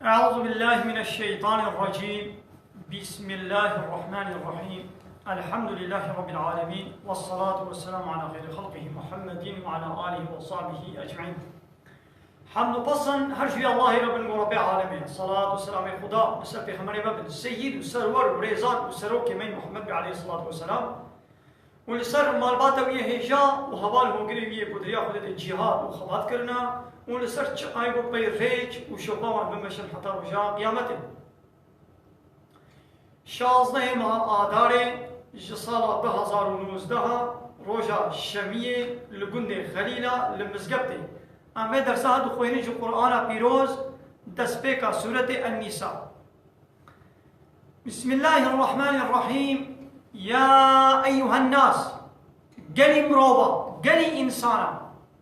أعوذ بالله من الشيطان الرجيم. بسم الله الرحمن الرحيم. الحمد لله رب العالمين، والصلاة والسلام على خير خلقه محمد وعلى آله وصحبه أجمعين. حمد پسند هر شوی الله رب العالمین. صلاة و سلام خدا بسر پیغمبر مبن سید و سرور و ریزان و سروک من محمد علیه الصلاة والسلام و لسر مالبات و هجا و حوال هنگری وی بدریا خودت جهاد و خبات کرنا و لسر چقای و پی ریج و شقاوان بمشن حتی رجا قیامت 16 ماه آدار سال 2019 روژا شمیه لگند خلیلا لمزگبته اما در ساعت خوینی جو قرآن پیروز دست پیکا سورة النساء. بسم الله الرحمن الرحيم. يا أيها الناس قلي مروبا قلي إنسانا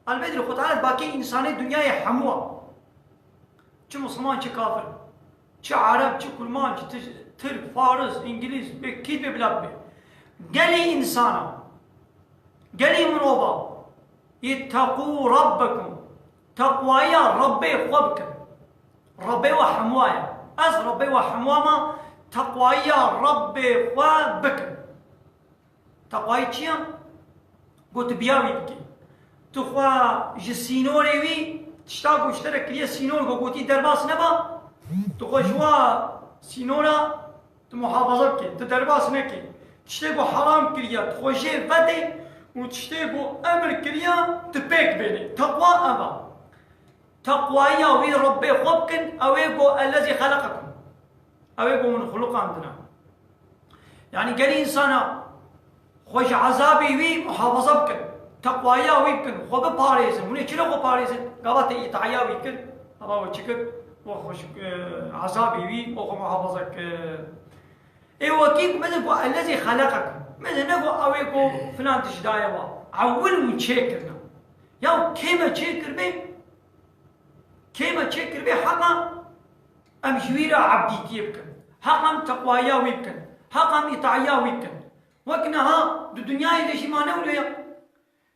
البدر خود تعالى باقي إنسان الدنيا حموة چه مسلمان چه كافر چه عرب چه كلمان چه ترك فارس إنجليز كيد ببلاد قلي إنسانا قلي مروبا اتقوا ربكم تقوايا ربي خوبك ربي وحموايا أز ربي وحمواما تقوايا ربي خوبك تقواي چيا قلت بياوي بكي تخوا جسينوري وي تشتاقو اشترك ليا سينور قلتي درباس نبا تخوا جوا سينورا تمحافظة بكي تدرباس نكي تشتاقو حرام كريا تخوا جي فدي وتشتاقو أمر كريا تبيك بيني تقوى أبا تقوايا وي ربي خوبكن أويقو الذي خلقكم أويقو من خلق عندنا يعني قال إنسانا خوش عذابي وي محافظة بكن تقوايا وي بكن خوب باريزن وني چلو خو باريزن قابات إطاعيا وي كن أبا وچكر وخوش عذابي وي وخو محافظة إيه وكيك مثل الذي خلقكم مثل نقو أويقو فلان تشدايا عول وچيكرنا يا كيما چيكر بي كيما تشكر به حقا أم جويرا عبدي تيبكن حقا تقوايا ويبكن حقا إطاعيا ويبكن وكنها دو دنياي ليش ما نوليا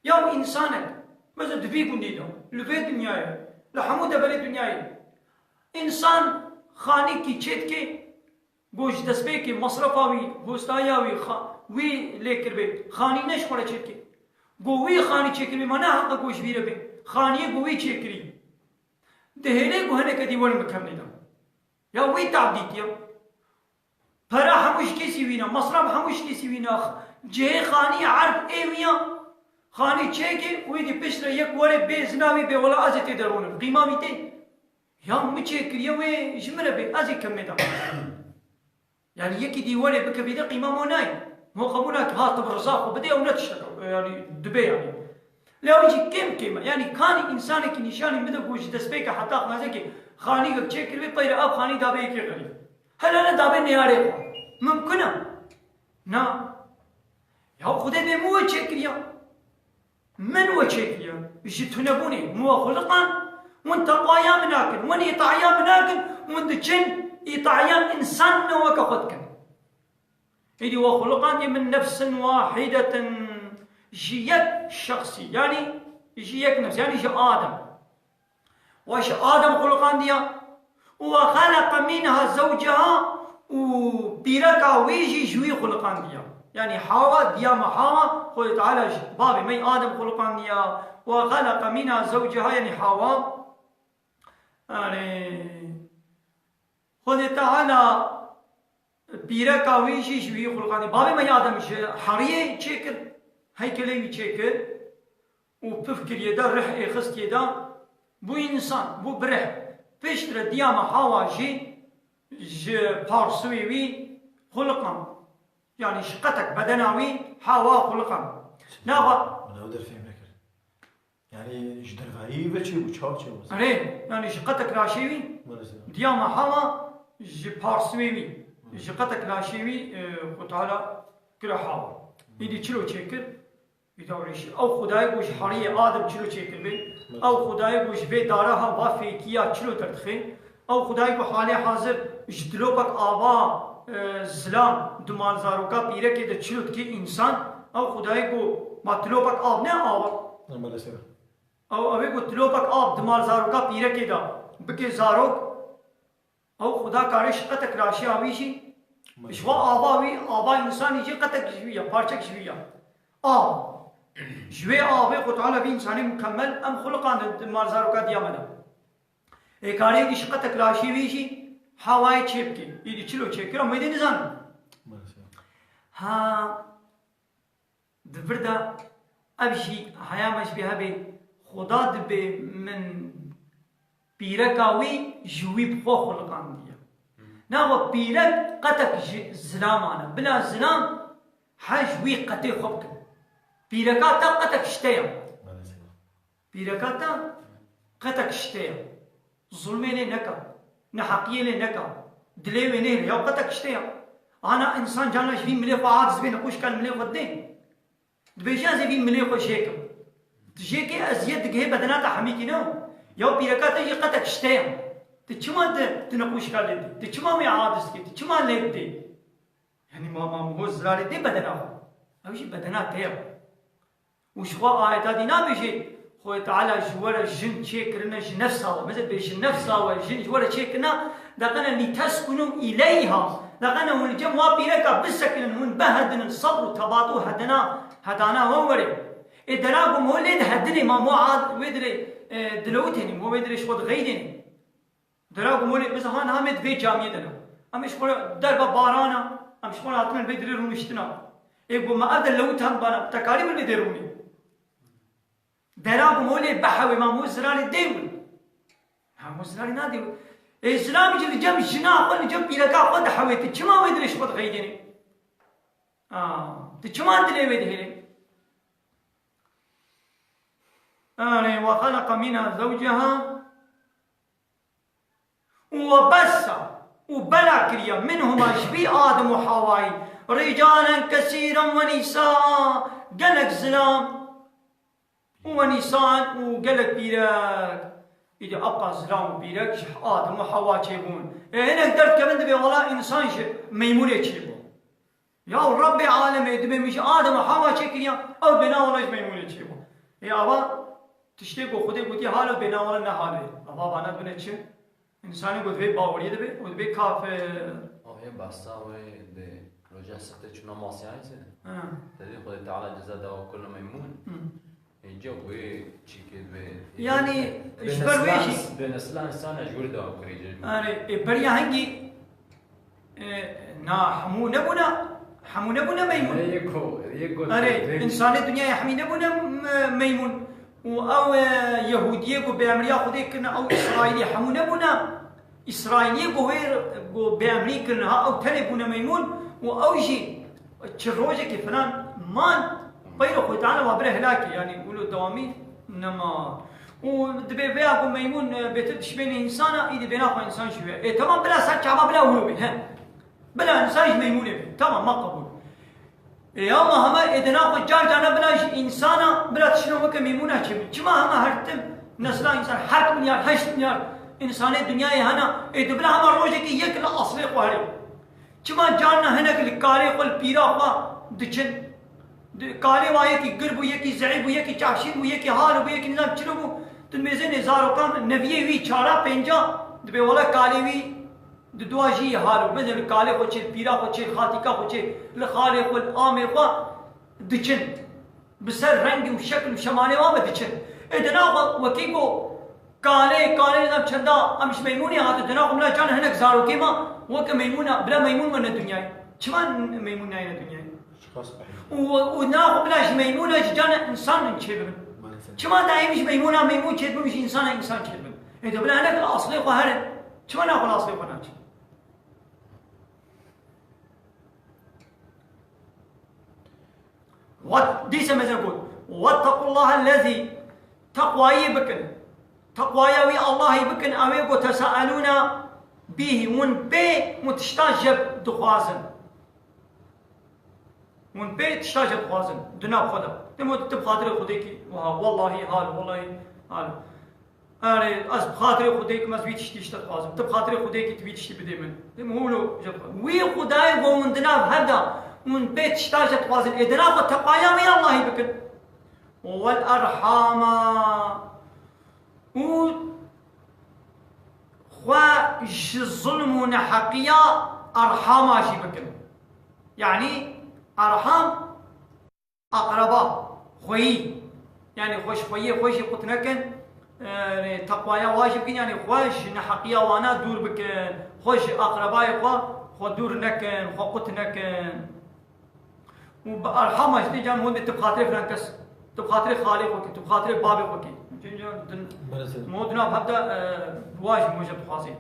يا إنسانك مثلا دفيكم ديدو لفيت دنياي لحمودة بلي دنياي إنسان خاني كي تشتكي گوش دسبيكي مصرفاوي بوستاياوي وي ليكر بي خاني نش خورا تشتكي گو وي خاني تشكر بي منا حقا گوش بيرا بي خاني گو وي تشكري دهيني بوهنه كدي ون مكمل ده يا وي تعبديت يا فرا همش كيسي وينا مصرف همش كيسي وينا جه خاني عرب ايويا خاني تشيكي ويدي بشر يك ور بيزناوي بي ولا ازتي درون قيماميتي يا مچيك يا وي جمره بي ازي كمدا يعني يكي دي ور بكبيده قيمه موناي مو قبولك هات برزاق وبدي ونتشر يعني دبي يعني لو يجي كم يعني كان إنسان کی نشانی مده گوش دست به که حتی خنازه که خانی که چه کرده پیر آب خانی دابه کی غریب هل أنا دابه نیاره ممکنه نه یا خدا به مو چه کریا من و چه کریا بيجي تنبوني مو خلقان وانت قايا مناكن وان يطعيا مناكن وانت جن يطعيا إنسان وكخدكن إذا وخلقان من نفس واحدة جيك شخصي يعني جيك نفس يعني جي آدم واش آدم خلقان ديا وخلق منها زوجها وبيركا ويجي جوي خلقان ديا يعني حواء ديا ما حواء قل تعالى بابي مي آدم خلقان ديا وخلق منها زوجها يعني حواء يعني قل تعالى بيركا ويجي جوي خلقان ديا بابي مي آدم حريه تشكر هاي كلامي تشكر وبفكر يدا رح خست يدا بو إنسان بو برح بيشتر دياما حوا جي بارسوي وي خلقا يعني شقتك بدناوي حوا خلقا ناغا أنا أقدر فهم لك يعني جدر فاي بتشي وشاو شو أري يعني شقتك راشيوي دياما حوا جي بارسوي وي شقتك راشيوي وتعالى كلا حوا يدي تشلو تشكر او خدای گوش حری آدم چلو چیکر بی او خدای گوش به دارها با فیکیا چلو ترتخی او خدای گو حال حاضر جدلو پک آوا زلام دمال زاروکا پیره که ده چلو تکی انسان او خدای گو مطلو پک آب نه آوا او اوه گو تلو پک آب دمال زاروکا پیره که ده بکی زاروک او خدا کارش قطع راشی آویشی شوا آباوی آبا انسانی جی قطع جویا پارچک جویا آب جوی آبه خود تعالی بی انسانی مکمل ام خلقان مارزارو کا دیامنا کاری دیش قطع راشی ویشی هوای چیپ کی ایدی چلو چیپ کرا میدی نزان ها دبردا ابشی حیامش به هبه خدا دبه من پیرکاوی جوی بخو خلقان دیا نه و پیرک قطع زلامانه بلا زلام حجوی قطع خوب کن پیرکاتا قطع کشتیم پیرکاتا قطع کشتیم ظلمه نه نکا نه حقیه نه نکا دلیوه نه یا قطع کشتیم انا انسان جانش فی ملیخ و عاجز بین خوش کن ملیخ و دین دبیجان فی ملیخ و شیکم تجيكي ازيد دقه بدنات حميكي نو يو بيركات يجي قتك شتيم تشما تنقوش كالدي تشما مي عادس كي تشما ليدي يعني ما هو زراري دي بدنا اوشي بدنات تيم وشوا ايات دي نابيجي خو تعالى جوار الجن شيكرنا نفسها مثل بيش نفسها والجن جوار شيكنا لقنا لتسكنوا اليها لقنا ونجم وابيركا بسكن ونبهدن الصبر تباطو هدانا ووري ادراكم هو اللي هدني ما مو عاد ويدري دلوتني مو ويدري شو غيدني دراكم هو اللي بس هان هامد في جامعه دنا ام شكون درب بارانا ام شكون عطنا بيدري رومشتنا يقول ما ادري لو تهم بانا تكاليم اللي بيدروني دراكم هو اللي بحوي ما مو زراري ديول ها مو زراري نادي اسلام اللي جنب جنا ولا جنب الى كا قد حويت كما ويدري شو غيدني تشما دلي ويدري وخلق منها زوجها وبث وبلع منهما شبي آدم وحواي رجالا كثيرا ونساء قالك زلام ونساء وقالك بيرك إذا أبقى زلام وبيرك آدم وحواء تشيبون هنا قدرت كمان دبي والله إنسان ميمونة تشيبون يا رب العالمين دبي مش آدم وحواء تشيكيا أو بنا والله ميمونة تشيبون يا أبا تشتی کو خودی گویی حالو بناور نه حاله اما بنا دونه چه انسانی گویی باوری دبی و دبی کافر آیا بسته و ده رجع سخته چون ماسیایه تدی خود تعالی جزا دوا کل میمون اینجا گویی چی که به یعنی اجبر ویشی به نسل انسان اجبر دوا کریجه آره بریا هنگی نا حمو نبونا میمون آره انسان دنیا حمی نبونا میمون او يهوديه جو بامريكا خدي كنا او اسرائيلي حمو نبونا اسرائيلي جو بامريكا او تلبونا ميمون او يجي تشروجه كي فلان مان بيرو خو تعالى وابره هلاكي يعني يقولوا دوامي انما ودبي بيا ميمون بتشبين انسان ايدي بيناخو انسان شويه تمام بلا ساتشا بلا ولو بلا انسان ميمون تمام ما قبول يا ما هما إذا ناخذ جانا بلاش إنسانا بلا تشنو وك ميمونة كما هما هرتم نسلا إنسان 7 مليار 8 مليار إنسان الدنيا هنا إذا بلا هما روجك يك لا أصلي قهري كما جانا هنا الكالي قل بيرا قا دچن كالي وايكي قرب ويكي زعيب ويكي چاشين ويكي هار ويكي نظام چلو تميزن هزار كام نبيه وي 4 5 دبي ولا كالي وي دواجي هارو مثل الكالي خوشي البيرا خوشي الخاتيكا خوشي الخالي والآمي دچن بسر رنگ وشكل وشمالي ما بدچن ادناغ وكيكو كالي نظام چندا امش ميموني هاتو دناغ ملا جان هنك زارو كيما وك ميمونة بلا ميمون من الدنيا چمان ميمون ناين الدنيا وناغ بلاش ميمونة جان انسان نشيبن چمان دايمش ميمونة ميمون چيبن مش انسان چيبن اذا بلا هنك الاصلي قهرن چمان ناغ الاصلي قهرن ديسا مثل يقول واتقوا الله الذي تقوى يبكن تقوى يوي الله يبكن أويقو تساءلون به ون بي متشتاجب دخوازن ون بي تشتاجب دخوازن دنا خدا تموت تبخاطر خديكي والله حال والله حال أري أز بخاطر خديك مزبي تشتي دخوازن تبخاطر خديكي تبي تشتي بدي من تمولو وي خداي قوم دنا بهذا من بيت شتاجة وازن إدراك التقايا من الله بكن والأرحام خوش الظلم ونحقيا أرحام أشي بكن يعني أرحام أقرباء خوي يعني خوش خوي خوش قتنكن تقوايا واجب كن يعني خوش نحقيا وانا دور بكن خوش أقرباء خو دور نكن خو قت نكن وأرحام أشي جان هون تبخاطر فرنكس تبخاطر خالق وكي تبخاطر بابي وكي مودنا بهذا واجب موجب خاصين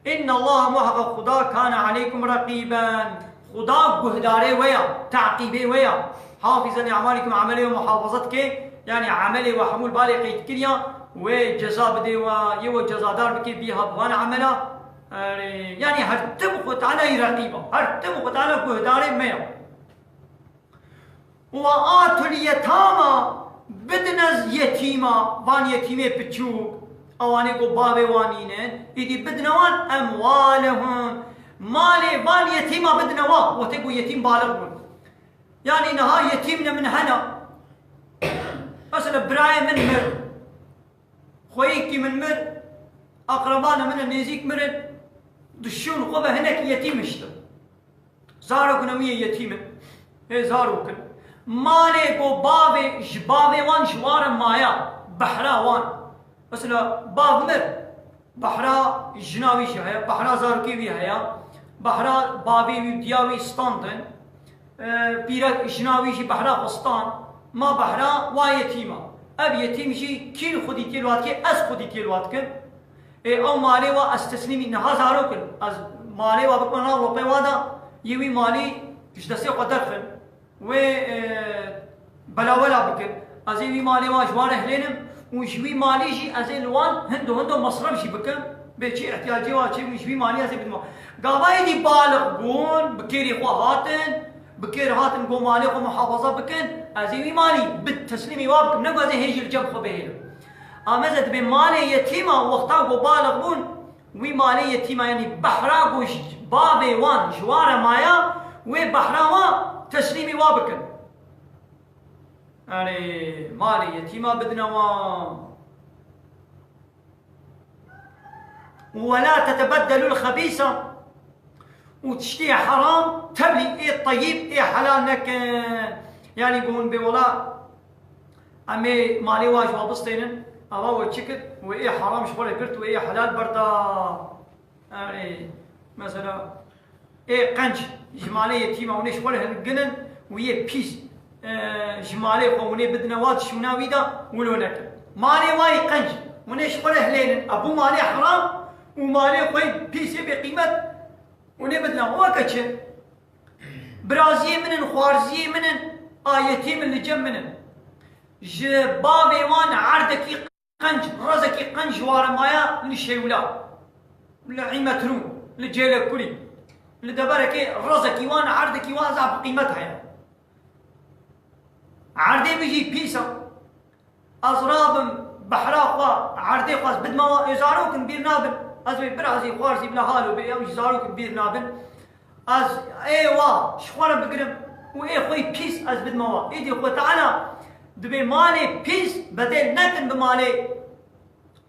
إن الله محق خدا كان عليكم رقيبا خدا جهداري ويا تعقيبي ويا حافظا لأعمالكم عملي ومحافظتك يعني عملي وحمول بالي قيد كريا وجزاء بدي ويو جزاء دار بكي بيها بوان عملا يعني هرتم قطعنا رقيبا هرتم قطعنا جهداري ميا وآتوا اليتامى بدنز يتيما وان يتيمي بچوك اواني کو بابي وانينن إذي بدنوان أموالهم مالي وان يتيما بدنوا وتقو يتيم بالغون يعني نها يتيمنا من هنا مثلا براي من مر خويكي من مر أقربانا من النيزيك مرن دشون قبه هناك يتيم اشتر زارو كنوية يتيمة هي زارو كن مالي کو بابي جبابي وان شوار مايا بحرا وان مثلا باب مر بحرا جناوي شهيا بحرا زاركي بي هيا بحرا بابي دياوي ستانتن بيرك جناوي شي بحرا قسطان ما بحرا وا يتيمه اب يتيم شي كيل خدي تيلوات كي اس خدي تيلوات كن او مالي وا استسلمي نها زارو كن از مالي وا بكنا روبي وادا يوي مالي جدسي قدر خن و بلا بكر ازي مالي واش وان اهلينم وشوي مالي شي ازي لوان هندو مصرف شي بكم بشي احتياجي واشي وشوي مالي ازي بدما قاباي دي بالغ بون بكيري خو هاتن بكير هاتن قو مالي خو محافظه بكن ازي مالي بالتسليمي وابكم نقو ازي هيجي الجب خو بهيلو امزت بمالي يتيمه وقتا قو بالغ بون وي مالي يتيمه يعني بحرا قو بابي وان جوار مايا وبحرا وان تسليمي وابكن يعني مالي يتيما بدنوا ولا تتبدلوا الخبيثة وتشتي حرام تبلي ايه الطيب ايه حلال نك يعني يقولون بولا امي مالي واج وابستين اوا وتشكت وايه حرام شغل قلت وايه حلال بردا يعني مثلا ايه قنج جمالي يتيمه ونش ولا هالجنن ويا بيس جمالي قومني بدنا وات شناوي دا ولونك مالي واي قنج ونش ولا هلين ابو مالي حرام ومالي خوي بيس بقيمه وني بدنا وكتش برازي من خوارزي من يتيم اللي جم من بابي وان عردك قنج رزقي قنج ورا مايا للشيولا لعيمه رو لجيل كلي لدبرك رزقي وانا عردك وازع بقيمتها يعني عردي بيجي بيسا أزراب بحراق عردي خاص بد ما يزاروك بير نابن أزوي برازي خوارزي بلا حالو بيجي يزاروك بير نابن أز إيوا شخوارا بقرم وإيه خوي بيس أز بد ما إيدي خو تعالى دبي مالي بيس بدل نكن بمالي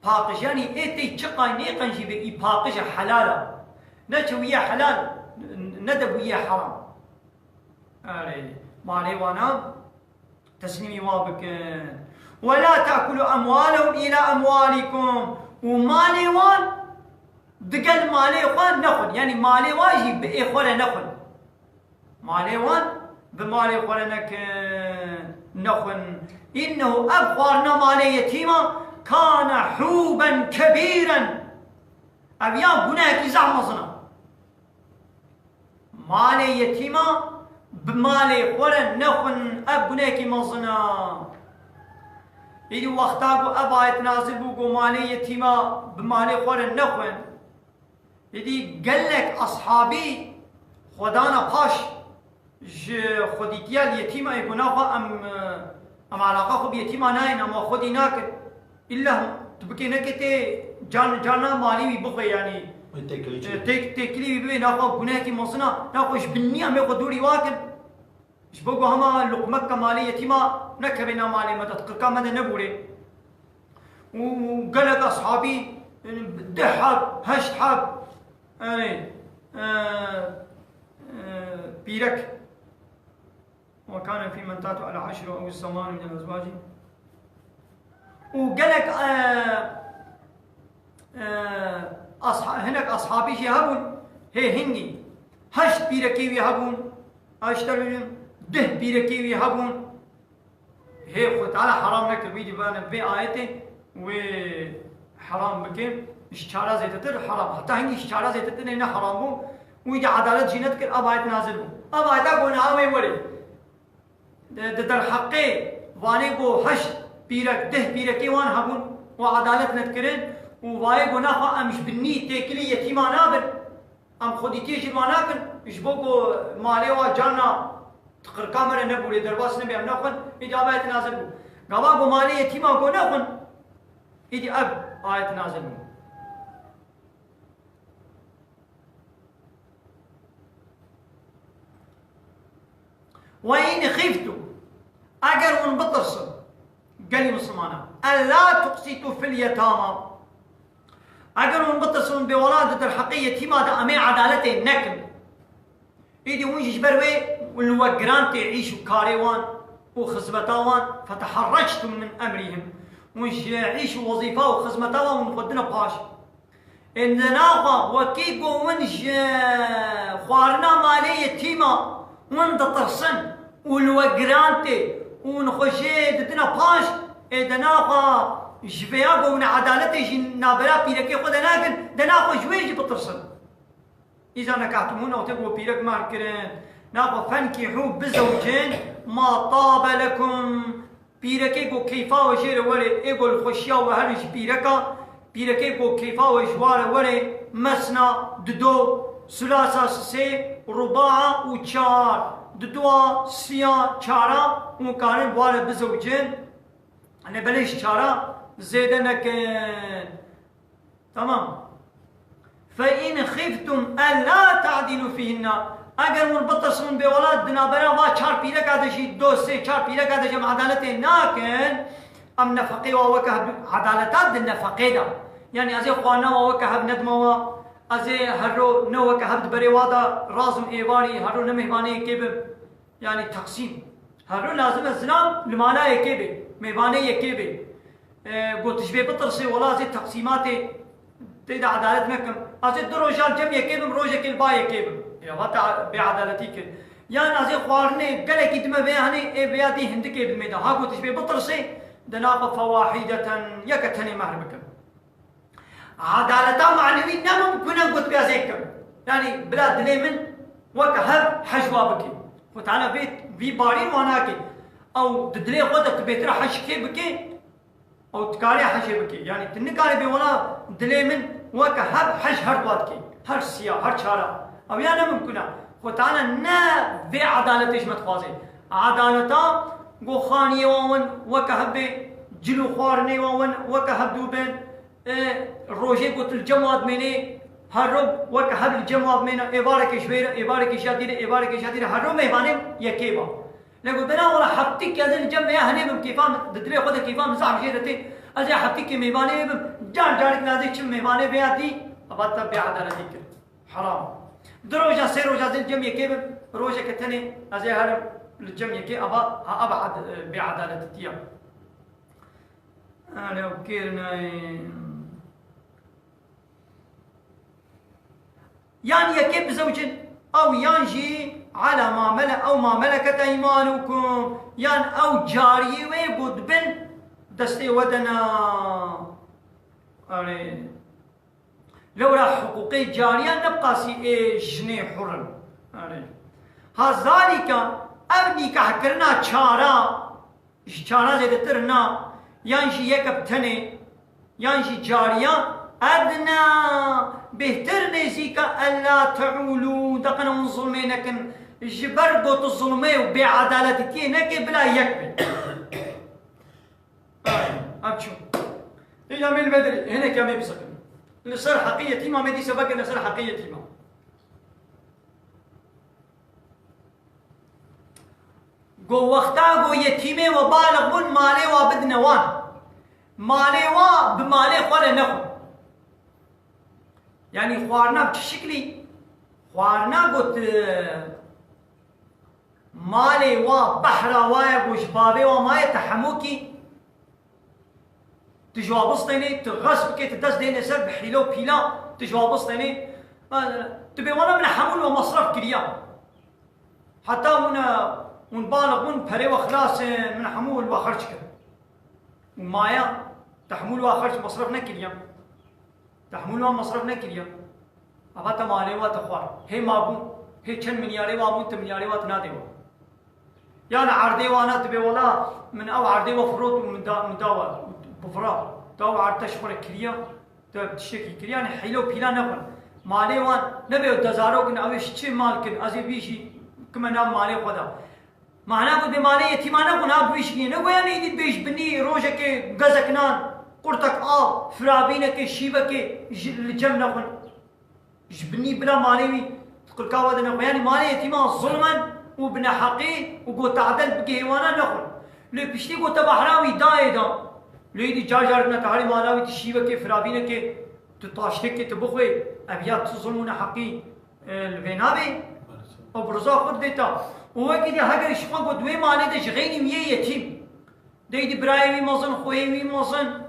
باقش يعني إيه تي تشقاي نيقن جي بي باقش حلالا نتش ويا حلال ندب ويا حرام مالي وانا تسليمي وابك ولا تأكلوا أموالهم إلى أموالكم ومالي وان دقل مالي وان نخل يعني مالي واجي بإخوة نخل مالي وان بمالي خلنك نخل إنه أبخارنا مالي يتيما كان حوبا كبيرا أبيان بناك زعمصنا مالي يتيما بمالي خورن نخن أبناكي مصنا إذا وقتاكو أبا يتنازل بوكو مالي يتيما بمالي خورن نخن إذا قالك أصحابي خدانا باش خديتيا اليتيمة يكون أم علاقة خب يتيمة ناين أما خدي ناكد إلا تبكي نكتي جانا مالي بخي يعني تكلي بي ناخو بناكي مصنا ناخوش بالنية ميخو دوري واكن اش بقو هما لقمك مالي يتيما نكبنا مالي مدد قلقا مدى نبوري وقالك أصحابي 10 حب 8 حب يعني بيرك، وكان في من تاتوا على 10 أو 8 من الأزواج. وقالك هناك أصحابي يهبون هي هنجي 8 بيركي يهبون 10 10 بيركي يهبون هي خد على حرام لك الفيديو بانا بآيته وحرام بكين اشتارا زيتتر حرام حتى هنجي اشتارا زيتتر إنه حرام بو ويجي عدالة جينت كر أبايت نازل بو أبايتا قونا عوي ولي در حقه وانه قو 8 بيرك 10 بيركي وان هبون وعدالة نتكرن وواي قونا خوا أمش بني تاكلي يتيما نابر أم خودي تيجي الواناكن إشبوكو مالي وجانا تقر كاميرا نبولي درباس نبي أم نخون إجابة آية نازل بو قبا مالي يتيما قو نخون إجي أب آية نازل بو. وإن خفتوا أجر من بطرس قال مسلمانا ألا تقسطوا في اليتامى أجر من بطرس بولادة الحقية يتيما دا أمي عدالته نكن إيدي ونجي جبروي والوقران تعيشوا كاريوان وخزمتاوان فتحرجتم من أمرهم ونجي يعيشوا وظيفة وخزمتاوان ونخدنا باش إن ناقا وكيكو ونجي خوارنا مالي يتيما وند ترسن والوقرانتي ونخشي دتنا باش دناقا جبياقو من عدالتي جن نابرا بيركي خود ناقن دناقا جويجي بترسن إذا نكعتمونا وتبقوا بيرك ماركرين ناقا فانكحوا بزوجين ما طاب لكم بيركي قو كيفا وجير وري إيقو الخشيا وهرج بيركا بيركي قو كيفا وجوار وري مسنا ددو ثلاثة سي رباعة وشار ددوا سيا شارا وكان بوار بزوجين أنا بليش شارا زيدا نكن تمام. فإن خفتم ألا تعدلوا فيهن أجر من بطرسون بولاد دنابرا وا شار بيرك هذا شيء دو سي شار بيرك هذا جمع عدالته ناكن أم نفقي ووكه عدالتات النفقي ده يعني أزي خوانا ووكه ندموا أزي هرو نو كهبد بريوادا رازم إيواني هرو نمهماني كيب يعني تقسيم هرو لازم الزنام لمانا يكيب مهماني يكيب قلت شبه بطرسي ولا زي تقسيماتي تيدا عدالت مكم أزي دروجال جم يكيب روجة كل با يكيب يا واتا بعدالتي كل يعني أزي خوارني قال كي دم بيهني إيه بيادي هند كيب الميدا ها قلت شبه بطرسي دناقة فواحدة يكتني مهربكم عدالتا معنوي نمم كنا قلت بها زيكم يعني بلاد دليمن وكهب حجوا بكي وتعالى بيت في بارين واناكي او ددلي قدت بيترا حشكي بكي او تكاري حشي بكي يعني تنكاري بيولا دليمن وكهب حج هردواتكي هر سيا هر شارع او يعني ممكن وتعالى نا في عدالتش متخوازي عدالتا قو خاني وون وكهب جلو خوارني وون وكهب دوبين روجي قلت الجماد مني هرب وكهب الجماد منا إبارك شوير إبارك شادير إبارك شادير هرب مهمانم يكيبا لكن بنا ولا حبتك يا زين جمع يا هنيم كيفان ددري خود كيفان مزاح جيرتي أجي حبتك مهمانم جان جانك نادي شم مهمانه بياتي أبدا بعدالتك حرام دروجا سيروجا زين جمع يكيب روجا كتني أجي هرب الجمع يكي أبعد بعدالتي أنا وكيرنا يعني يكب زوج أو ينجي على ما ملك أو ما ملكت أيمانكم يعني أو جاري ويقود بن دستي ودنا لو راح حقوقي جارية نبقى سي جني حر هذلك أبني كحكرنا شارا زيدترنا ينجي يكب تني ينجي جارية أدنى بهتر نسيك ألا تعولوا دقنا من ظلمينك جبرقوا الظلمي وبعدالتك نك بلا يكبر أبشو إذا من بدري هنا كم يبسك نصر حقيقة ما مدي سبق نصر حقيقة ما جو وقتا جو يتيمي وبالغ بن مالي وبدنوان مالي وبمالي خلا نخو يعني خوارنا بشكلي خوارنا قلت مالي وبحرا وايا وشبابي وما يتحموكي تجوابصتني تغصبك تدس دين سر بحيلو بيلا تجوابصتني تبي وانا من حمول ومصرف كريا حتى من بالغ من بري وخلاص من حمول وخرج ومايا تحمول وخرج مصرف نكريا تحمول ومصرف نكريا أبغى مالي وتخوار هي مابون هي كم ملياري وابون تملياري وتناديوا يعني عردي وانا تبي ولا من او عردي وفروت من داوا بفرا داوا عرض تشفر كريا تشكي كريا يعني حيلو بيلا نفر مالي وان نبي تزارو كن اوش شي مال كن ازي بيشي كما نام مالي خدا معناه بود مالي يتيمانه كن اب بيشي نو يعني دي بيش بني روجك غزكنان قرتك فرابينك شيبك الجمنه كن جبني بلا مالي تقول كاودنا يعني مالي يتيمان ظلما وابن حقي وقو تعدل بكيوانا نخل لو بشتي قو تبحراوي دايدا ليدي جاجارنا تعالي مالاوي تشيبك فرابينك تطاشتك تبخوي ابيات تظلمون حقي الفينابي وبرزا خود ديتا وكذا هاجر شما قو دوي مالي ده جغيني ميه يتيم ديدي برايوي مزن خويوي مزن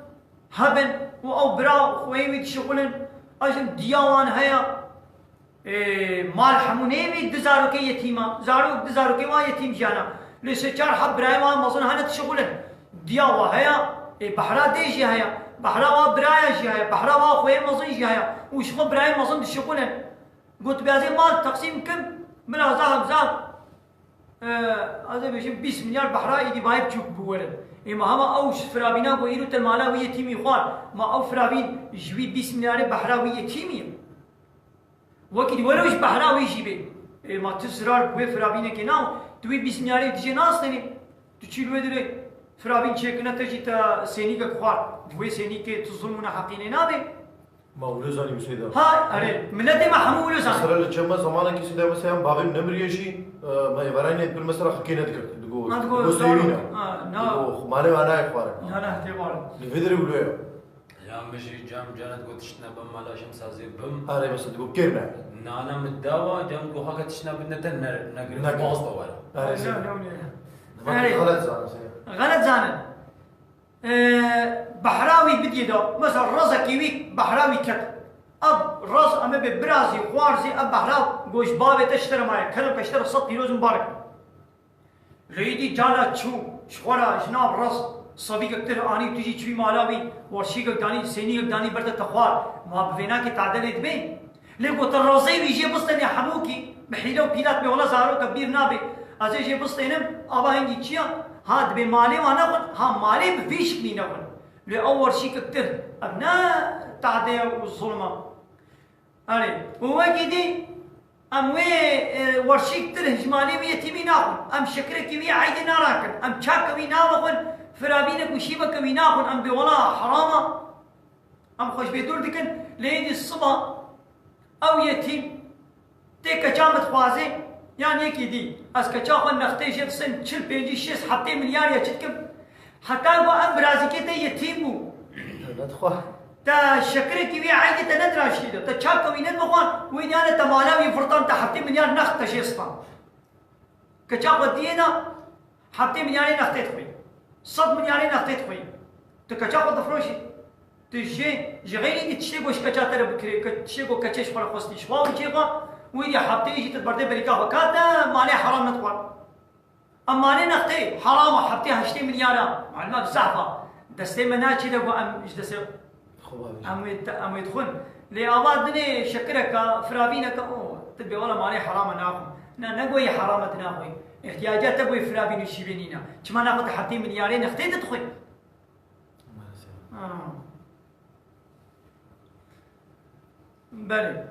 هبن او برا خويوي تشغلن اجن دياوان هيا مال حمونيمي دزارو كي يتيما دزارو كي وا يتيم جانا لسه چار حب براي وا مزن هنت شغلن ديا وا هيا بحرا ديجي هيا بحرا وا براي جي هيا بحرا وا خوي مزن جي هيا وش خو براي مزن شغلن قلت بهذه مال تقسيم كم من زاب هذا بيش 20 مليار بحرا يدي بايب تشوف بولد اما هما اوش فرابينا كو يرو تمالا وي يتيمي خوار ما او فرابين جوي 20 مليار بحرا وي يتيمي وقت ولوش بحراوي جيبه ما تسرار بوي فرابينه كناو توي 20 مليار تجي ناس تاني تشيلو دري فرابين چكنا تجي تا سيني کا خوار بوي سيني کے تظلمون حقين نابه ما ولزاني مسيدا ها اري ملتي ما حمو ولزان سر الجمع زمانه كي سيدا مثلا بابي نمريشي ما يبراني بالمسرح حكينا ذكرت تقول سيرينا نا مالي وانا اخبار لا تبار لفيدري بلويا يا مشي جام جانت قلت شنا بم مالا شمس ازي بم اري بس تقول كيرنا نانا مداوا جام قو هاك تشنا بدنا نقري باص طوال غلط زانن بحراوي بدي دو مثلا رزقي ويك بحراوي كت اب رز اما ببرازي خوارزي اب بحراو گوش بابي تشتري معي كلام كشتري صد كيلو مبارك ريدي جالا تشو شخورا جناب رز صبيك كتير اني تجي تشوي مالاوي ورشيك داني سينيك داني برد تخوار ما بفيناك تعدلت بين ليكو ترازي بيجي بستني حموكي بحيلو بينات ولا زارو كبير نابي ازي جي بستنم ابا هنجي تشيا هاد بمالي وانا ها مالي بفيش كني نقول لاول شيء كتير ابناء تعدي والظلمه علي هو كدي ام وي ورشيك كتير هجمالي ويتيمي ناخذ ام شكرك وي عيد ناراكن ام شاك وي ناخذ فرابينك وشيبك وي ناخذ ام بولا حرامه ام خوش بيدور دكن ليدي الصبا او يتيم تيكا جامت خوازي يعني هيك دي اسكا خو نختي جيب سن تشل بيجي شيس حتى مليار يا تشكم حتى هو ام برازيكي يتيمو ندخل تا شكرك وي عادي تندرا شيء تا تشاك وين المخوان وين انا تمالاوي فرطان تا حتى مليار نخت شيسطان كچا ودينا حتى مليار نختيت خوي صد مليار نختيت خوي تكچا خو دفروشي تجي جغيري تشيغو شكچا تر بكري تشيغو كچش فر خوستي شوا وجيغا ويدي حتى يجي تبردي بريكا وكاتا مالي حرام نتوار اما مالي نختي حرام حتى هشتي مليار معلومات زعفه دستي مناچي دغو ام ايش دسه ام يدخل لأوادني شكرك فرابينك او تبي والله مالي حرام ناخذ نقوي حرامة ناخذ احتياجات تبوي فرابين الشيبينينا كما ناخذ حتى مليارين اختي تدخل بلى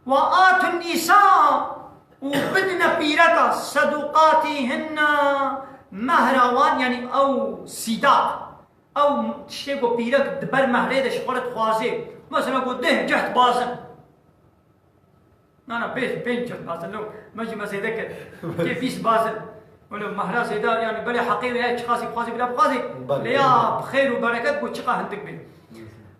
وآتوا النساء وبدنا بيرك صدقاتهن مهروان يعني او سيدات او تشتيقو بيرك دبر مهريده شغلت خوازي مثلا قلت ده جهت بازن انا بين جهت بازن لو ماجي ما سيدك كيف فيش بازن ولو مهرا سيدا يعني بلا حقيقي هيك خاصي خوازي بلا بخازي ليا بخير وبركات قلت شقا هندك بين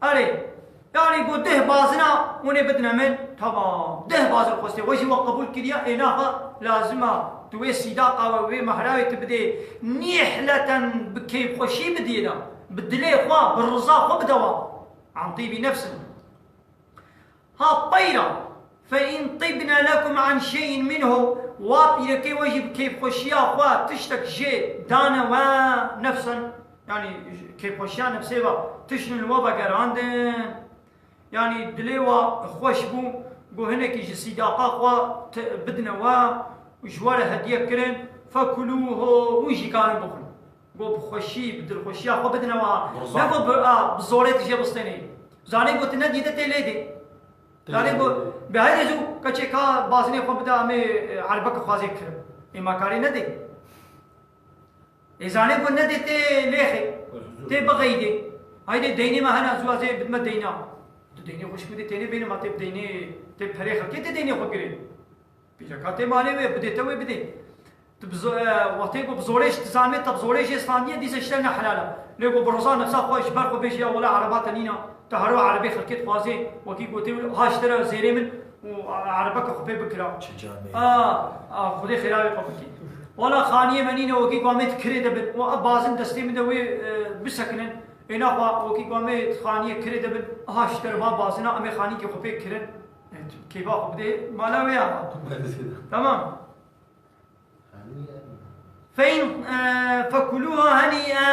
عليه يعني يقول ده بازنا ونبدنا من تمام ده باز القصة وجه وقبول كريا إنها لازمة توي صداقة وي مهراوي تبدي نحلة بكيف خوشي بدينا بدلي خوا بالرزاق وبدوا عن طيب نفس ها الطيرة فإن طبنا لكم عن شيء منه وابي لكي وجب كيف خوشيا خوا تشتك شيء دانا ونفسا يعني كيف خوشيا نفسيها تشن الوضع قراندن يعني دليوا خوش بو قو هناك يجي صداقة خوا بدنا وجوار هدية كرن فكلوه ويجي كان بخل قو بخوشي بدل خوشيا خوا بدنا نقو بزوريت جي بستني زاني قلت ندي تليدي زاني قو بهاي زو كچه کا بازني خو بدا امي عربك خوازي كرم اما كاري ندي زاني قو ندي تي ليخي تي بغيدي هاي ديني ما هنا زوازي بدما دينا ديني خوش بدي تاني بين ما تب ديني تب فريخ كي ديني خو كري بيجاكاتي مالي بدي توي بدي تبز وقتي بزوريش تزامي تبزوريش اسفانيه دي سشتنا حلاله ليكو بروزان نفسها خوش بركو بيجي ولا عربات نينا تهرو عربي خلكت خوازي وكي قلت هاشترى زيري من وعربك خبي بكرا خدي خيراوي قبكي ولا خانيه منينه وكي قامت كري دبل وبازن دستي من دوي بسكنن اینا وکی قامت خانی کرده بن هاشتر ما بازنا امی خانی که خوبه کرد کیبا خوب ده مالا ویا تمام فين فكلوها هنيئا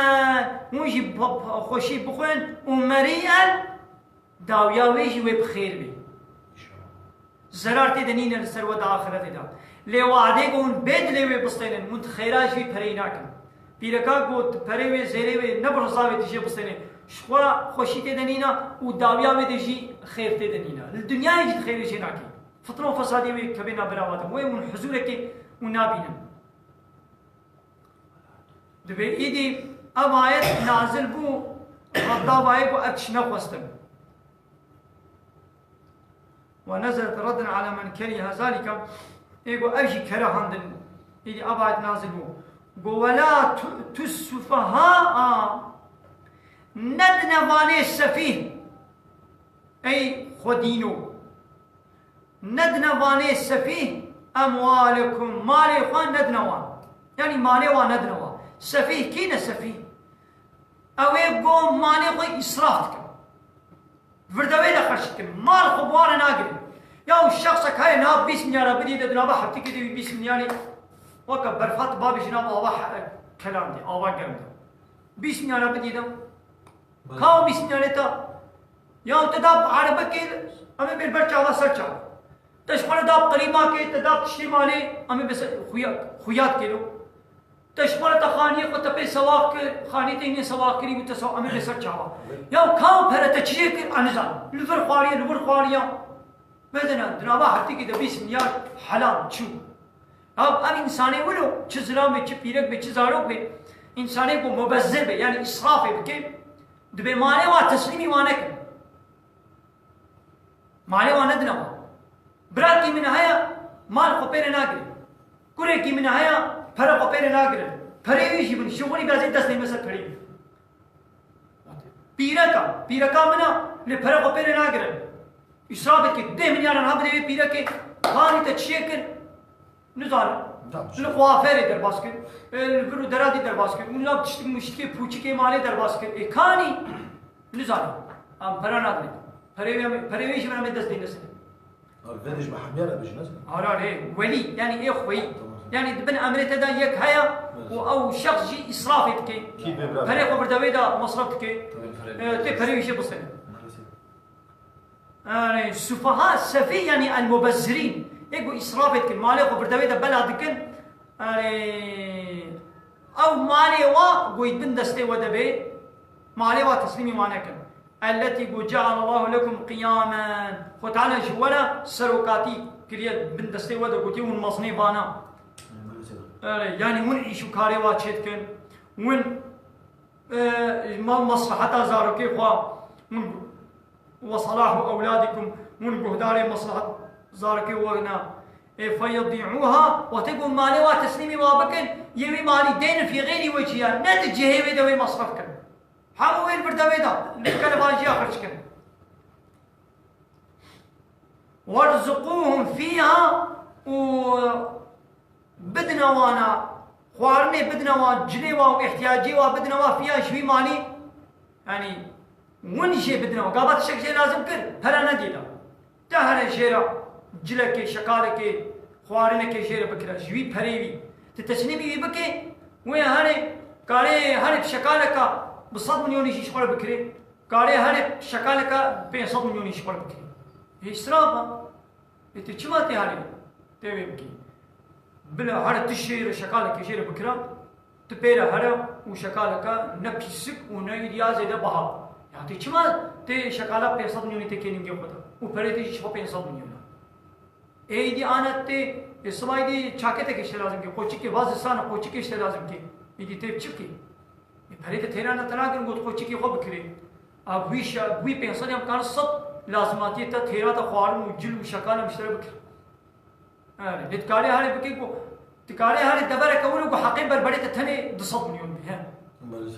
موجب خوشي بخون ومريئا داويا ويجي وبخير بي زرارتي دنين السر ودا آخرت دا لوعده قون بيد لوي بستين منت خيراج في پريناكم بيركا قوت پريوي زيريوي نبر رزاوي تجي بستين شخوا خوشي تدنينا وداويا ويجي خير تدنينا الدنيا يجي خير جناكي فطر وفسادي وي كبينا براواتهم وي من حزورك ونابينا دبي ايدي آيات نازل بو غضاب آيات أكش نخوستم ونزلت ردا على من كره ذلك يقول أبشي كرهان إيدي آيات نازل بو ولا تسفهاء ندنا واني السفيه أي خدينو ندنا واني السفيه أموالكم مالي خوان ندنا وان يعني مالي وان ندنا وان سفيه كينا سفيه او يبقوا مالي خوي إسراف كم فردوي دا خرشت كم مال خبوار ناقري يا الشخصك هاي ناب 20 مليار بدي دنابا حبتي كده 20 مليار وكا برفات بابي جناب آوا كلام دي آوا قرم دي 20 مليار بدي دو كاو 20 مليار تا يا تداب عربك أمي بالبر چاوا سر چاوا تشمال داب قريبا كي تداب تشتري مالي أمي بس خويات كيلو تشمال تخانية قطبي سواق خانية تيني سواق كريم تسوا أمي بسر چاوا يا كاو پھر تشريك أنزال لفر خوارية لفر خوارية بدنا دنابا حتى كده 20 مليار حلال شو अब इंसाने बोलो चिजरा में चिपीरक में चिजारों पे इंसाने को मुबज्जिर है यानी इसराफ है कि दबे माने वा तस्लीमी वाने के माने वा नदना ब्राक की मिनहाया माल को पेरे नागरे कुरे की मिनहाया फरा को पेरे नागरे फरे हुई जीवन शुगरी बाजे 10 दिन में सब खड़ी पीरा का मना ले फरा को पेरे नागरे इसराफ के 2 मिलियन ना बदे पीरा के खानी तचेकर نزال الخوافير در باسكت البرو درادي در باسكت ونلاب تشتكي مشتكي بوچكي مالي در باسكت اكاني نزال ام برانا دي فريويش من مدس دين نسل الفيدج محميانا بيجي نزل ايه ولي يعني ايه خوي يعني دبن امريتا دا يك هيا او شخص جي اسرافك فريق بردوي دا مصرفتك تي فريويش بصين السفهاء السفيه يعني المبذرين يقول إسرافت كن مالي وبردوي ده بلاد كن أو مالي وا قوي بندستي ودبي مالي وا تسليمي مانا كن التي قو جعل الله لكم قياما فتعالى جوالا سروكاتي كريا بندستي ودا قوتي ون مصني بانا يعني ون عيشو كاري وا تشيت كن ون مصلحة زاروكي خوا وصلاح أولادكم ون قهداري مصلحة زاركي وغنا فيضيعوها وتقول مالي وتسليمي وابكن يبي مالي دين في غير وجهها نتجه دوي مصرفك همو وين بردويدا لكن باجي خرج كن وارزقوهم فيها وبدنا وانا خوارني بدنا وجني واحتياجي وبدنا وفيها شوي مالي يعني وين شيء بدنا وقابات الشك شيء لازم كر هلا نديلا تهر شيرا جلك شكالك خوارنك شيرا بكرا شوي بريوي تتسنبي بكي وين هاني قالي هاني بشكالك بصد مليون يشغل بكري قالي هاني شكالك ب100 مليون يشغل بكري هي إسرافا انت شو ما تهاني تبي بكي بلا هذا تشير شكالك يشير بكرة تبير هذا وشكالك نبيسك ونيديا زيادة بها يعني شو ما ت شكالك 500 مليون تكينينجي خدا وبريتي شو 500 مليون اي دي انا ت اسماي دي چاكته كيش لازم كي کوچي كي وازستان کوچي كيش لازم كي يدي تيب چكي بريت تيرا نتناگن گوت کوچي كي خو بكري اب ويشا وي 500 يم كان صد لازماتي تا تيرا تا خوارن وجل وشكال مشتري بكري دتكاري هاري بكيكو تكاري هاري دبر كونو كو حقين بربري تثني 200 مليون بها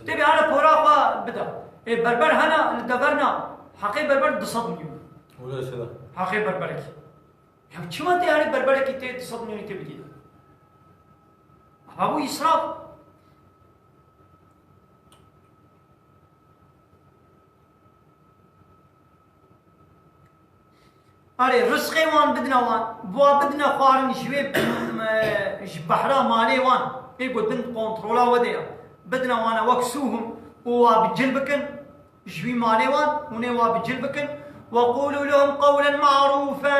تبي انا بورا بدا بربر هنا دبرنا حقين بربر 200 مليون ولا سدا حقين بربرك يا شو انت هاري بربرك تي 200 مليون تبي دي ابو اسراف أري رزقي وان بدنا وان بوا بدنا خوارن شوي بحرا مالي وان يقول بنت كونترولا وديا بدنا وانا وكسوهم وبجلبكن شوي مالي وان ونوا بجلبكن وقولوا لهم قولا معروفا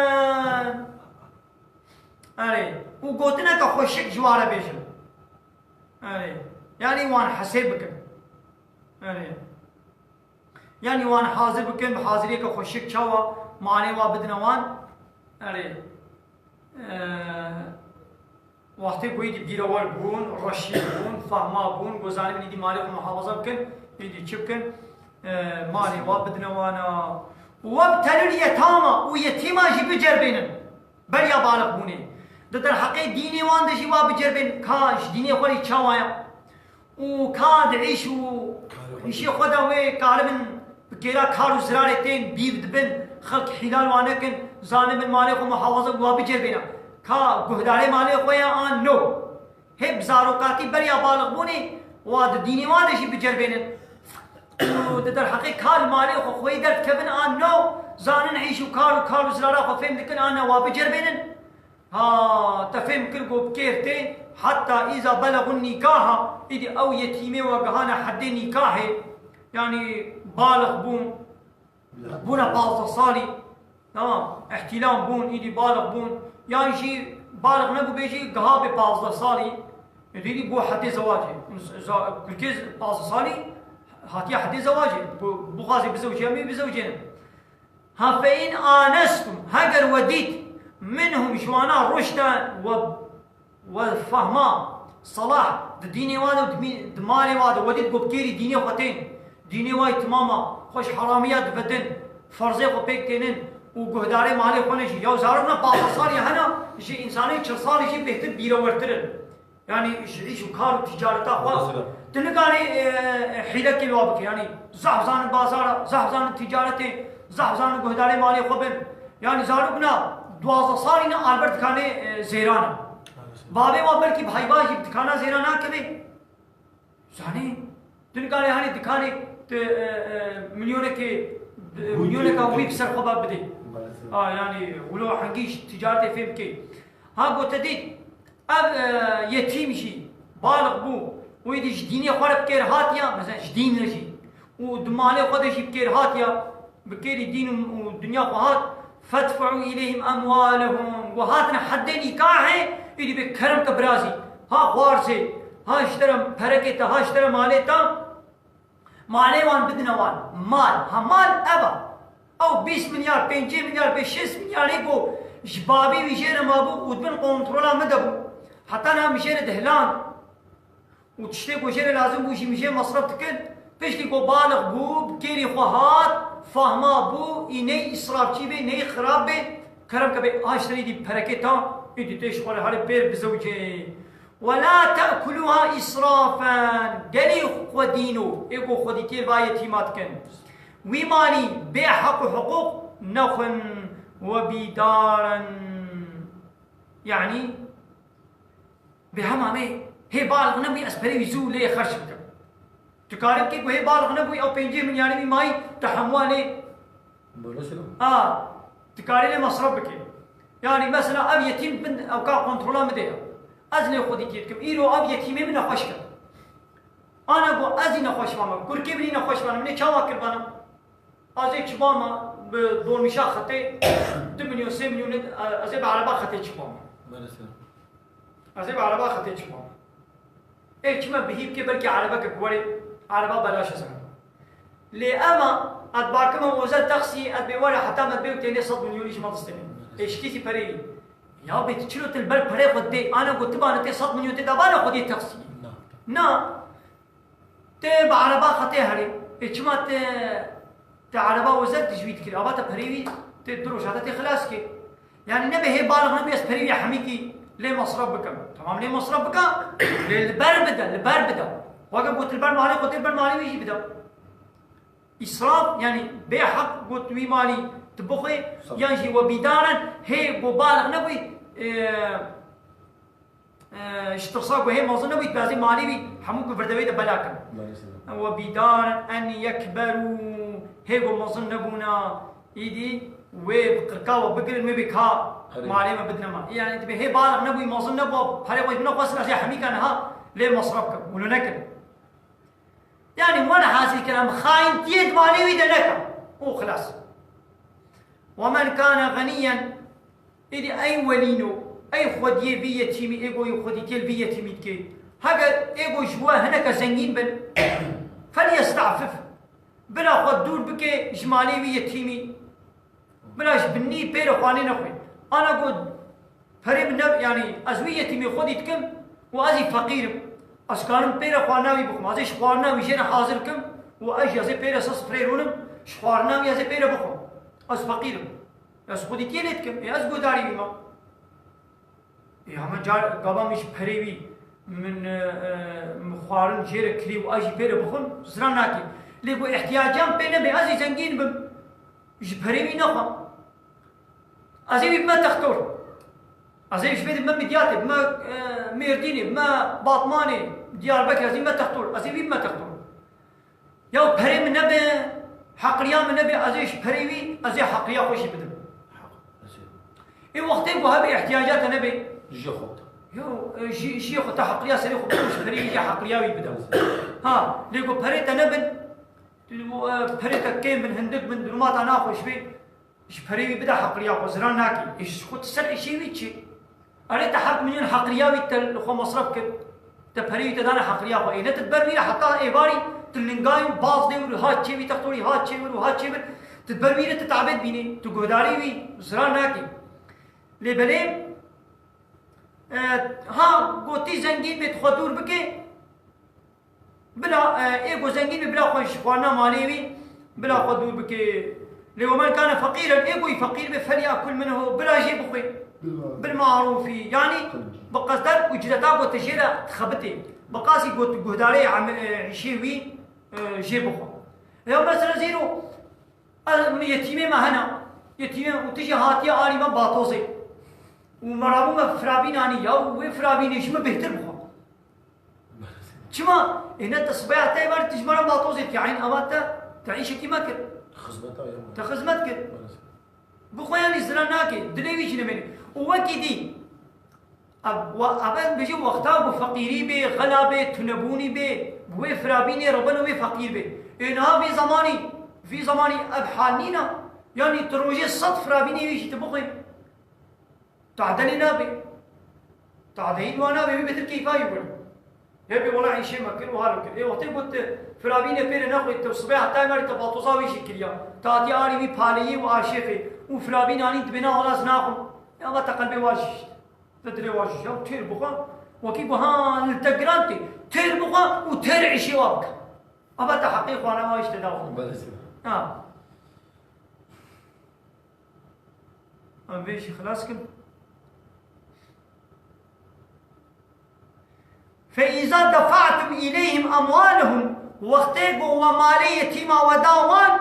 أري وقوتنا كخوشك جوارا بيجن أري يعني وان حسيبكن أري يعني وان حاضر بكن بحاضرية كخوشك شوا معنی و بدنوان اره وقتی گویی بیرون بون رشید بون فهما بون گزاری بنیدی مالی و محافظه بکن ایدی چی بکن مالی و بدنوانا وابتلوا اليتامى ويتيما جي بجربين بل يا بالغ بوني در حقي ديني وان دشي وا بجربين كاش ديني خولي تشاوايا وكاد عيشو يشي خدا وي كاربن بكيرا كارو زرارتين بيب دبن خلق حلال وانكن زانب مالك ومحافظه وا بجربينا كا گهداري مالك ويا ان نو هب زاروكاتي بل يا بالغ بوني واد ديني وان دشي بجربين در حقيقة كار مالي خو خوي در كبن آن نو زانن عيشو كارو زرارا خو فهم دكن آن وابجر بينن ها تفهم كل قو بكيرتي حتى إذا بلغوا النكاح إذا أو يتيمي وقهانا حد نكاح يعني بالغ بون بونا بالغ صالي تمام احتلام بون إذا بالغ بون يعني شي بالغ نبو بيجي قهابي بالغ صالي يدي بو حتى زواجه كل كيز بالغ صالي هاتي حد زواجي بغازي بزوجها مي بزوجين ها فإن آنستم هجر وديت منهم شوانا رشدا وفهما صلاح ديني وادا دمالي وادا وديت بكيري ديني وقتين ديني واي تماما خوش حراميات بدن فرزي خو بيكتينن وقهداري مالي خونش يو زاربنا باقا صالي هنا شي إنساني 4 صالي شي بيهتر بيرورترن يعني يعيشوا كارو تجارته خوا تلقاني حيلك الوابك يعني زحزان البازار زحزان التجارة زحزان قهداري مالي خبن يعني زاربنا 12 صالينا ألبرت كاني زيرانا بابي وابركي بهاي باجي بتكانا زيرانا كبي زاني تلقاني هاني دكاني مليونك ويب سر خباب بدي يعني ولو حنقيش تجارتي فهم كي ها قلت دي اب يتيم شي بالغ بو ويدي جديني خور بكير هاتيا مثلا جدين رجي ودمالي خدشي بكير هاتيا بكير دين والدنيا قهات فادفعوا اليهم اموالهم وهاتنا حد نكاح اللي بكرم كبرازي ها خوارسي ها اشترم بركته ها اشترم ماليتا مالي وان بدنا وان مال ها مال ابا او 20 مليار 5 مليار 6 مليار يقو شبابي ويشير مابو ودبن كنترولا مدبو حتى انا مشير دهلان وتشتكي وشير لازم وشي مشي مصرف تكن بيشتي كو بالغ بو بكيري خوهات فهما بو إني إسراف شي بي ني خراب بي كرم كبي اشتري دي بركتا إدي تشغل هاري بير بزوجي ولا تأكلوها إسرافا قلي خودينو إيقو خوديتي البايتيمات كن ويماني بحق حقوق نخن وبدارا يعني بهمامي هي بالغ نبي أسبري زو لي خشبك تكارب كي وهي بالغ نبي أو بينجي من يعني ماي تحمواني تكاري لي مصربك يعني مثلا أب يتيم بند أو كا كنترولا مديها أزني خودي كيتكم إيرو أب يتيمي من خشك أنا بو أزي نخش ماما كركي بني نخش ماما مني شاوا كربانا أزي شباما بدور مشا خطي 2 مليون 3 مليون أزي بعربا خطي شباما أزي بعربا خطي شباما إيه كما بهيب كي بركي عربا كبوري عربا بلاش زمان لأما أتباكما وزاد تخسي أتبي حتى ما تبيو تاني 100 مليون إيش ما تستني إيش كيسي بري يا بيت شلو تلبل بري خدي أنا قلت بانتي 100 مليون تدابانا خدي تخسي نا تبع عربا خطي هري إيش ما تعربا وزاد تجويد كي أبا تبريوي تدروش هذا تخلاص كي يعني نبي هي بالغ نبي أسبريوي حميكي ليه مصرف بكم تمام ليه مصرف بكم للبربدة وقف قلت البر مالي قلت البر مالي ويجي بدا إسراف يعني بحق قلت وي مالي تبخي يعني وبدارا هي بالغ نبي اشتصاق وهي موزن نبي تبازي مالي حموك فردوية بلاكم وبدارا أن يكبروا هي موزن نبونا إيدي وبقرقاوة بقرن مبكها مالي ما بدنا ما يعني تبي هي بالغ نبوي موزن نبو هري وجه نبو أصلا زي حميك أنها ليه مصرفكم ولو نكل يعني وانا حاسي كلام خاين تيد مالي ويدا نكل وخلاص ومن كان غنيا إذا أي ولينو أي خودية بية تيمي إيقو يخوديتي بية تيمي تكي هكا إيقو جوا هناك زنجين بن فليستعفف بلا خود دور بكي جمالي بية تيمي بلاش بني بير خواني نخوي أنا قد فريم نب يعني أزوية تيمي خودي تكم وأزي فقير أسكانم بير خواناوي بخم أزي شخوارناوي جينا حاضر كم وأجي أزي بير أساس فريرونم شخوارناوي أزي بير بخم أز فقيرم أز خودي تيلت كم أز قداري بما يا من جار قبا مش فريوي من مخوارن جير كلي وأجي بير بخم زران ناكي ليقو احتياجام بينا بأزي زنجين بم جبريوي نخم أزي بما تختور أزي شبيد بما مدياتي بما ميرديني بما باطماني ديار بكر أزي ما تختور أزي بما تختور يا بري من نبي حقريا من نبي أزي شبريوي أزي حقريا خوشي بدم إيه وقتين وهذه احتياجات نبي جيخوت يو جيخو تحقريا سريخو بوش بري جي حقرياوي بدم ها ليقو بري تنبن بريتا كيم من هندك من دلمات أنا خوش بي إيش بريوي بدا حقريا وزران ناكي إيش خد سر إشي ويتشي أريد حق منين حقرياوي تل خو مصرف كد تبريوي تدانا حقريا وإيه نتبروي حتى إيباري تلنقايم باز دي ورو هات شي تختوري هات شي ورو هات شي تتبروي تتعبد بيني تقوداري وي زران ناكي لبلي ها قوتي زنجين بيت خطور بكي بلا ايغو زنجين بلا خوش خوانا ماليوي بلا خدور بكي لو من كان فقيرا ايغو فقير فليأكل منه بلا جيب بخوي بالمعروف يعني بقصدر وجدتا وتجيرا تخبتي بقاسي قوت قهداري عشيوي جيب بخو لو مثلا زيرو يتيمي ما هنا يتيمي وتجي هاتيا آلي ما باطوزي ومرابو ما فرابين آني يا وفرابين ايش ما بهتر بخو شما هنا تصبيع تايبر تجمع باطوزي في عين أماتا تعيش كيما كر تخزمت كر بخويا زراناكي دليويش نمني وكيدي أبد بيجي وقتها بفقيري بي غلابي تنبوني بي بوي فرابيني ربنا بي فقير بي إنها في زماني أبحالنينا يعني تروجي صد فرابيني ويش تبخي تعدلنا بي تعدين وانا بي مثل كيفا يقول يبي والله عيشي مكن وهالو كده إيه وقتي قلت فرابيني بير ناخذ تصبح حتى مري تباطوزا ويش كليا تاتي آري بي بالي وعاشقي وفرابين آني تبنا خلاص ناخذ يا ما تقلبي واجش تدري واجش يا تير بخا وكي بها التجرانتي تير بخا وتير عيشي وابك أبا تحقيق وانا ما يشتداو أم بيش خلاص كم فإذا دفعتم إليهم أموالهم وقتك ومالي يتيما وداوان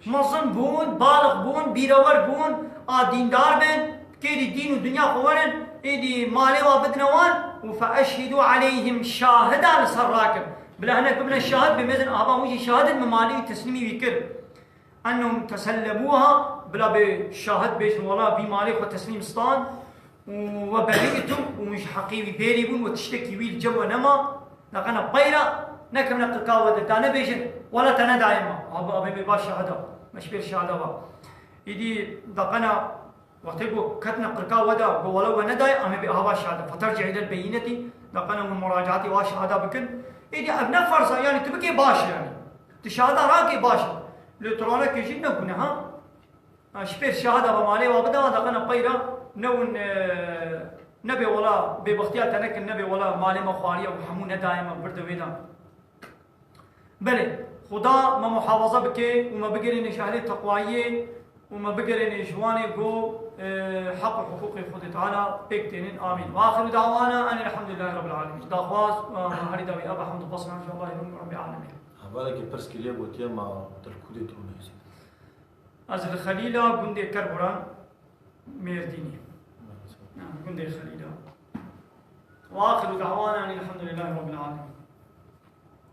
مظن بون بالغ بون بيرور بون ديندار بن كيدي دين والدنيا خورن إيدي مالي وابدنوان فأشهدوا عليهم شاهدا لسراكم بلا هناك بمن الشاهد بمثل أبا وجي شاهد من مالي تسليمي بكر أنهم تسلموها بلا بشاهد بيش والله بمالي وتسليم ستان وبرئتم ومش حقيقي بيريبون وتشتكي ويل جو نما لقنا بيرا نكم نقاوة تانا بيشن ولا تنا دائما أبا باش شهدا مش بير شهدا إيدي دقنا وقتلقوا كتنا قرقاوة دا ولو نداي أمي بأهوا شهدا فترجع إلى البينة دقنا من مراجعتي واشهدا بكن إيدي أبنى فرصة يعني تبكي باش يعني تشهدا راكي باش لترانا كيجي نقولها شبير شهدا بمالي وابدا دقنا بيرا نون نبي ولا ببختيار تنك النبي ولا مالي مخارية وحمونا دائما برد ويدا بله خدا ما محافظة بكي وما بقرين شهادة تقوائية وما بقرين جواني جو حق حقوق خدا تعالى بكتين آمين وآخر دعوانا أن الحمد لله رب العالمين داخواز هاري داوي أبا حمد بصنا إن شاء الله رب العالمين هذا كي برس كليه بوتيا ما تركودي ترونيسي از الخليلة قندي كربران ميرديني قندي الخليلة وآخر دعوانا أن الحمد لله رب العالمين